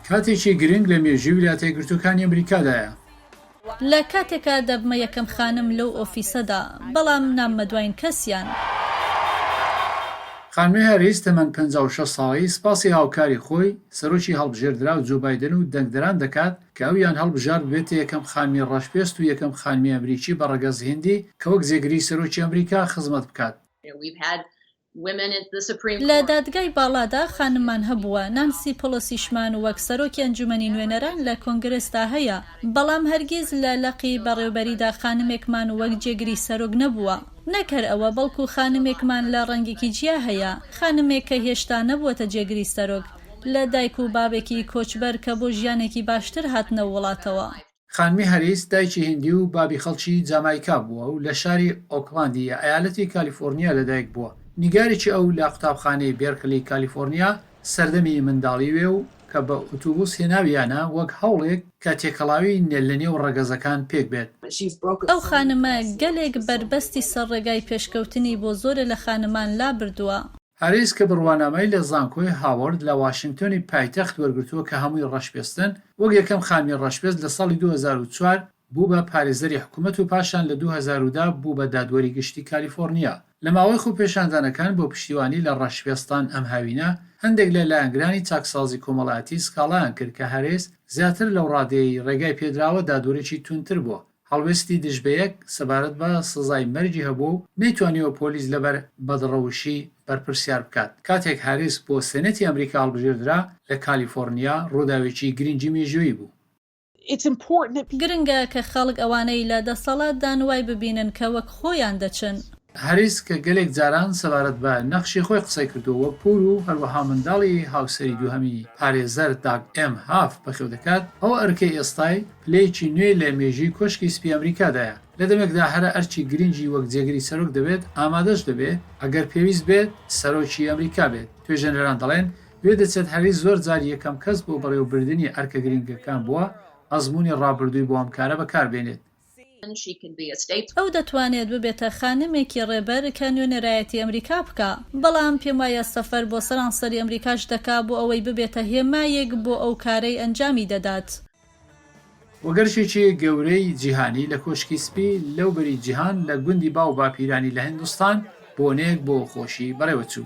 کاتێکی گرنگ لە مێژووی ویلایەتە یەکگرتووەکانی ئەمریکادایە. لە کاتێکا دەبمە یەکەم خانم لەو ئۆفیسەدا، بەڵام ناممە دوایین کەسیان. خانمێ هەریس تەمەن 56 ساڵی سپاسی هاوکاری خۆی سەرۆکی هەڵبژێردرا و جو بایدن و دەنگدەران دەکات کە ئەویان هەڵبژار بێتە یەکەم خانمی ڕەشپێست و یەکەم خانمی ئەمریکی بە ڕەگەز هێندی کە وەک جێگری سەرۆکی ئەمریکا خزمەت بکات. لە دادگای باڵادا خانممان هەبووە، نانسی پۆلۆسیشمان و وەک سەرۆکی ئەنجومەنی نوێنەران لە کۆنگرستا هەیە، بەڵام هەرگیز لە لەقی بەڕێوەبەریدا خانمێکمان وەک جێگری سەرۆک نەبووە. نەکەر ئەوە بەڵکو خانمێکمان لە ڕەنگێکی جیا هەیە، خانمێک کە هێشتا نەبووەتە جێگری سەرۆک، لە دایک و بابێکی کۆچبەر کە بۆ ژیانێکی باشتر هاتنە وڵاتەوە. خانمی هەریس دایکی هندی و بابی خەڵکی جامایکا بووە و لە شاری ئۆکلاندی ئایالەتی کالیفۆرنیا لەدایک بووە. نیگارێکی ئەو لە قوتابخانەی بێرکلی کالیفۆرنیا سەردەمی منداڵی وێ و کە بە ئۆتۆبوس هێناویانە وەک هەوڵێک کە تێکەڵاوی لە نێو ڕەگەزەکان پێک بێت. ئەو خانمە گەلێک بربەستی سەرڕێگای پێشکەوتنی بۆ زۆرە لە خانمان لا بردووە. هەریس کە بڕوانامەی لە زانکۆی هاوەرد لە واشنگتۆنی پایتەخت وەرگرتووە کە هەمووی ڕەشپێستن وەک یەکەم خانمی ڕەشپێست لە ساڵی 2004 بوو بە پارێزەری حکوومەت و پاشان لە 2010 بوو بە دادوەری گشتی کالیفۆرنیا. لە ماوەی خۆپێشاندانەکان بۆ پشتیوانی لە ڕەشپێستان ئەم هاوینە هەندێک لە لایەنگرانی چاکسازی کۆمەڵایەتی سکاڵایان کرد کە هەرێز زیاتر لەو ڕادەیەی ڕێگای پێدراوە دادوەرێکی تونتر بووە. هەڵوێستی دژبەیەک سەبارەت بە سزای مەرجی هەبوو و نەیتوانیوە پۆلیس لەبەر بەدڕەوشی بەرپرسیار بکات. کاتێک هەریس بۆ سێنەتی ئەمریکا هەڵبژێردرا لە کالیفۆرنیا ڕووداوێکی گرنگی مێژوویی بوو. گرنگە کە خەڵک ئەوانەی لە دەسەڵات دانوای ببینن کە وەک خۆیان دەچن. هەریس کە گەلێک جاران سەبارەت بە نەخشی خۆی قسەی کردووە پور و هەروەها منداڵی هاوسەری دووهەمی پارێزەر داگ ئێم هاف بەخێو دەکات ئەو ئەرکەی ئێستای پلەیەکی نوێ لە مێژووی کۆشکی سپی ئەمریکادایە. لە دەمێکدا هەرە ئەرچی گرنگی وەک جێگری سەرۆک دەبێت ئامادەش دەبێت ئەگەر پێویست بێت سەرۆکی ئەمریکا بێت. توێژەنەران دەڵێن وێ دەچێت هەریس زۆر جار یەکەم کەس بۆ بەڕێوەبردننی ئەرکە گرنگەکان بووە ئەزمموی ڕابردووی بۆ ئەم کارە بەکاربێنێت. ئەو دەتوانێت ببێتە خانمێکی ڕێبەر کە نوێنەرایەتی ئەمریکا بکە، بەڵام پێم وایە سەفەر بۆ سەرانسەری ئەمریکاش دەکا بۆ ئەوەی ببێتە هێمایەک بۆ ئەو کارەی ئەنجامی دەدات. وەگەرشێکی گەورەی جیهانی لە کۆشکی سپی لەو بەری جیهان لە گوندی باو باپیرانی لە هیندستان بۆنێک بۆ خۆشی بەڕێوەچوو.